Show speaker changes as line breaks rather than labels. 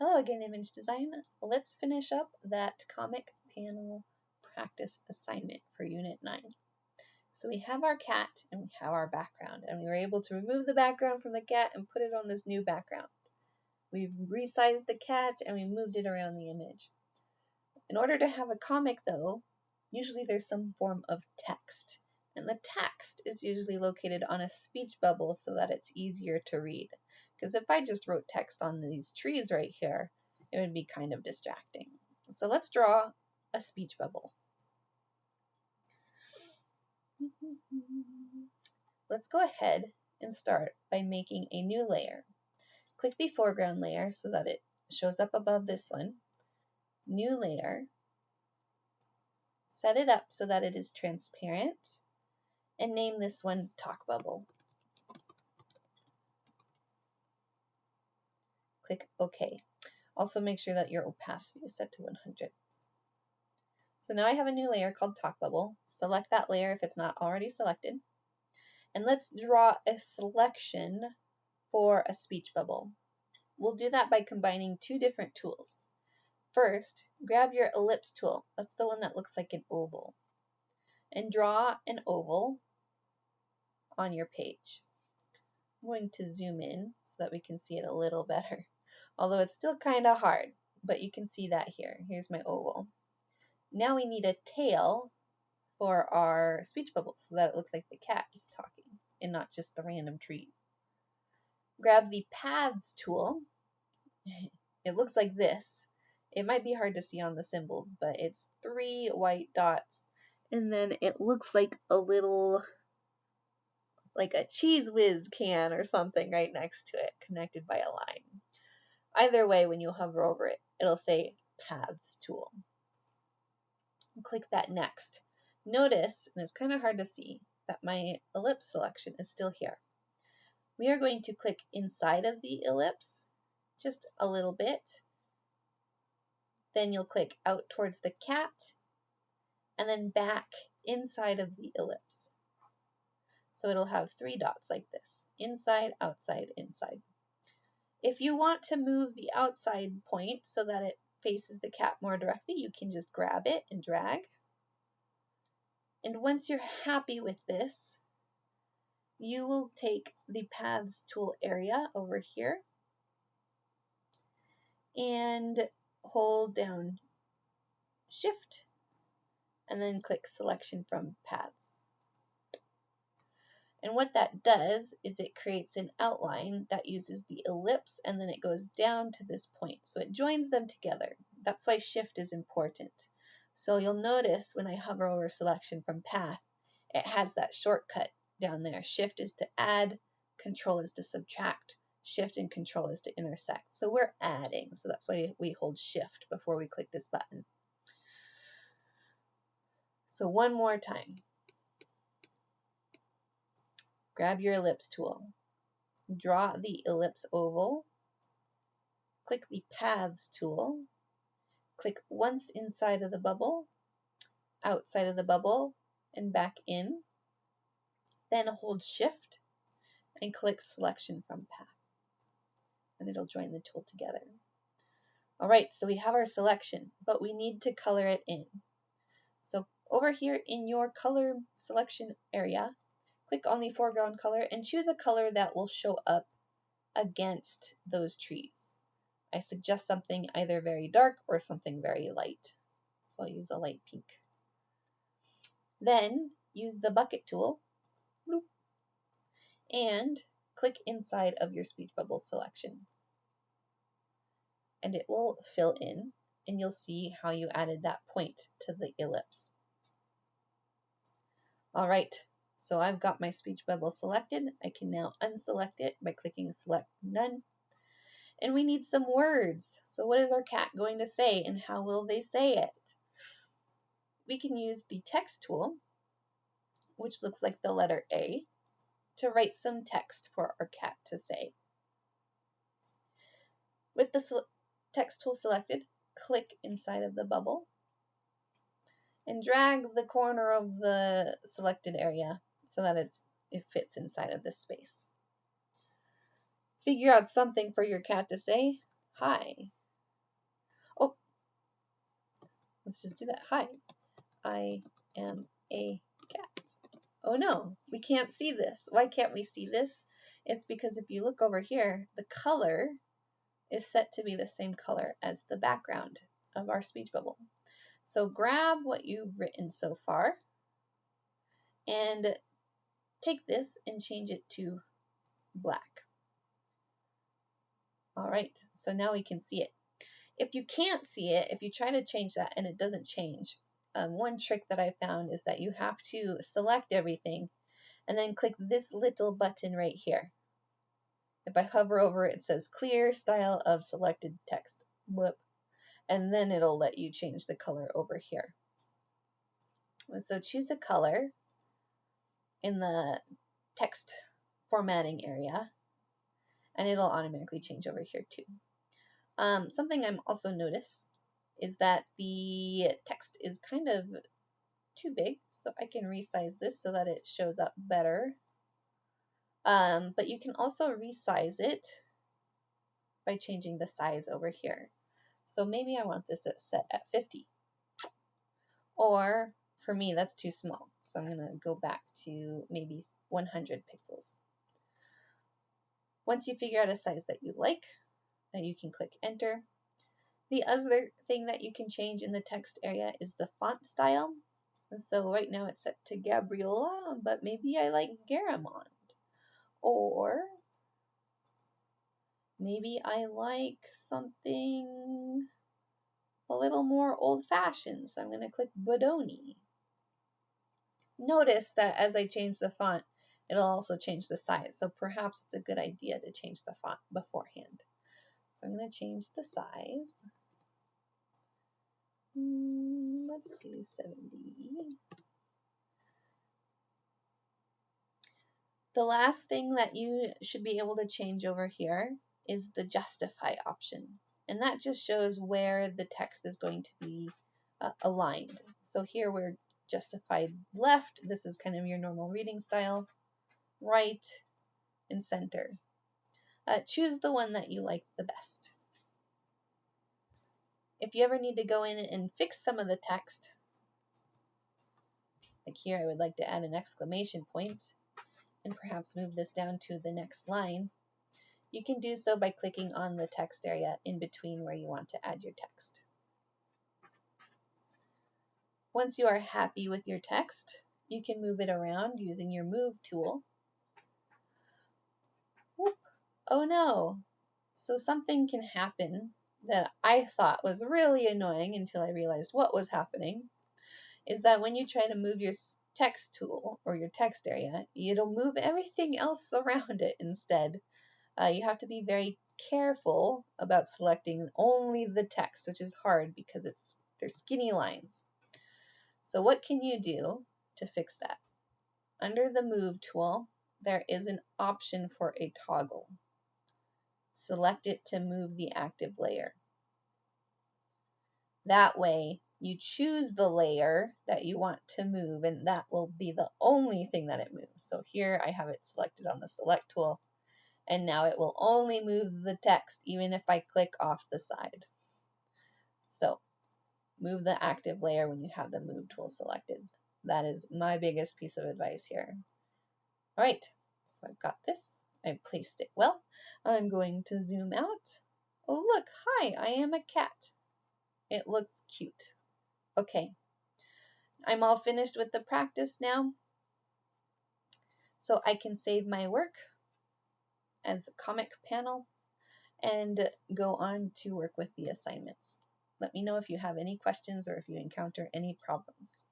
Hello again, Image Design. Let's finish up that comic panel practice assignment for Unit 9. So we have our cat and we have our background, and we were able to remove the background from the cat and put it on this new background. We've resized the cat and we moved it around the image. In order to have a comic though, usually there's some form of text, and the text is usually located on a speech bubble so that it's easier to read. Because if I just wrote text on these trees right here, it would be kind of distracting. So let's draw a speech bubble. Let's go ahead and start by making a new layer. Click the foreground layer so that it shows up above this one. New layer. Set it up so that it is transparent, and name this one Talk Bubble. Click OK. Also make sure that your opacity is set to 100. So now I have a new layer called Talk Bubble. Select that layer if it's not already selected. And let's draw a selection for a speech bubble. We'll do that by combining two different tools. First, grab your ellipse tool. That's the one that looks like an oval. And draw an oval on your page. I'm going to zoom in so that we can see it a little better. Although it's still kind of hard, but you can see that here. Here's my oval. Now we need a tail for our speech bubble so that it looks like the cat is talking and not just the random trees. Grab the Paths tool. It looks like this. It might be hard to see on the symbols, but it's 3 white dots, and then it looks like a little, like a Cheez Whiz can or something right next to it, connected by a line. Either way, when you hover over it, it'll say Paths tool. Click that next. Notice, and it's kind of hard to see, that my ellipse selection is still here. We are going to click inside of the ellipse just a little bit. Then you'll click out towards the cat and then back inside of the ellipse. So it'll have 3 dots like this: inside, outside, inside. If you want to move the outside point so that it faces the cat more directly, you can just grab it and drag. And once you're happy with this, you will take the Paths tool area over here and hold down Shift and then click Selection from Paths. And what that does is it creates an outline that uses the ellipse, and then it goes down to this point. So it joins them together. That's why Shift is important. So you'll notice when I hover over Selection from Path, it has that shortcut down there. Shift is to add, Control is to subtract, Shift and Control is to intersect. So we're adding, so that's why we hold Shift before we click this button. So one more time. Grab your ellipse tool. Draw the ellipse oval. Click the Paths tool. Click once inside of the bubble, outside of the bubble, and back in. Then hold Shift and click Selection from Path. And it'll join the tool together. Alright, so we have our selection, but we need to color it in. So over here in your color selection area, click on the foreground color and choose a color that will show up against those trees. I suggest something either very dark or something very light. So I'll use a light pink. Then use the bucket tool and click inside of your speech bubble selection. And it will fill in, and you'll see how you added that point to the ellipse. All right, so I've got my speech bubble selected. I can now unselect it by clicking Select None. And we need some words. So what is our cat going to say, and how will they say it? We can use the Text tool, which looks like the letter A, to write some text for our cat to say. With the Text tool selected, click inside of the bubble and drag the corner of the selected area so that it fits inside of this space. Figure out something for your cat to say. Hi. Let's just do that. Hi, I am a cat. Oh no, we can't see this. Why can't we see this? It's because if you look over here, the color is set to be the same color as the background of our speech bubble. So grab what you've written so far and take this and change it to black. All right, so now we can see it. If you can't see it, if you try to change that and it doesn't change, one trick that I found is that you have to select everything and then click this little button right here. If I hover over it, it says clear style of selected text. Whoop. And then it'll let you change the color over here. And so choose a color in the text formatting area, and it'll automatically change over here too. Something I'm also noticed is that the text is kind of too big, so I can resize this so that it shows up better. But you can also resize it by changing the size over here. So maybe I want this set at 50. Or for me, that's too small. So I'm going to go back to maybe 100 pixels. Once you figure out a size that you like, then you can click enter. The other thing that you can change in the text area is the font style. And so right now it's set to Gabriola, but maybe I like Garamond. Or maybe I like something a little more old-fashioned, so I'm going to click Bodoni. Notice that as I change the font, it'll also change the size, so perhaps it's a good idea to change the font beforehand. So I'm going to change the size. Let's do 70. The last thing that you should be able to change over here is the justify option. And that just shows where the text is going to be aligned. So here we're justified left. This is kind of your normal reading style. Right and center. Choose the one that you like the best. If you ever need to go in and fix some of the text, like here I would like to add an exclamation point and perhaps move this down to the next line, you can do so by clicking on the text area in between where you want to add your text. Once you are happy with your text, you can move it around using your move tool. Whoop. Oh no! So something can happen that I thought was really annoying until I realized what was happening, is that when you try to move your text tool or your text area, it'll move everything else around it instead. You have to be very careful about selecting only the text, which is hard because they're skinny lines. So what can you do to fix that? Under the Move tool, there is an option for a toggle. Select it to move the active layer. That way, you choose the layer that you want to move, and that will be the only thing that it moves. So here I have it selected on the Select tool, and now it will only move the text, even if I click off the side. So move the active layer when you have the Move tool selected. That is my biggest piece of advice here. All right, so I've got this. I placed it well. I'm going to zoom out. Oh, look, hi, I am a cat. It looks cute. Okay, I'm all finished with the practice now. So I can save my work as a comic panel and go on to work with the assignments. Let me know if you have any questions or if you encounter any problems.